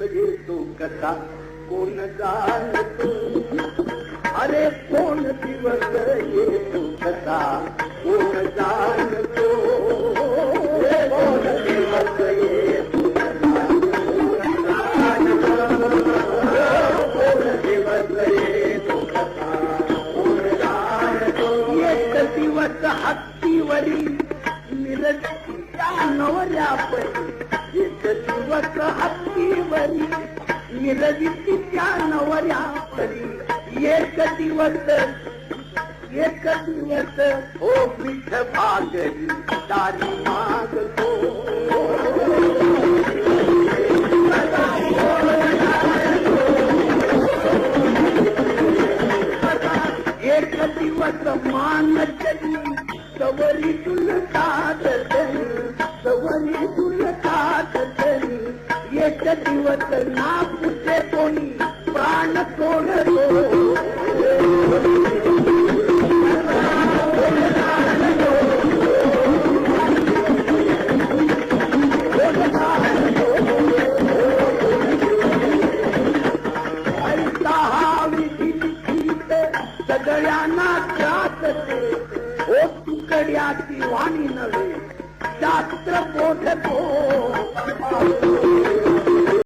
येतो कसा कोण जाणतो, अरे कोण दिवस येतो कसा कोण जाणतो, कोण दिवस येतो कसा कोण दिवस येतो कसा कोण जाणतो. एक दिवस हत्तीवरी निरतीच्या नवऱ्यापरी, एक दिवस हत्तीवरी निरतीच्या नवऱ्यापरी, एक दिवस हो पीठ भागरी दारी मागतो. एक दिवस मान जरी सवरी तुलतात तरी, सवरी तुलतात तरी, एक दिवस ना पुसे कोणी प्राण सोडतो. सगळ्यांना त्रास हो तुकड्याची वाणी नव्हे शास्त्र बोधतो.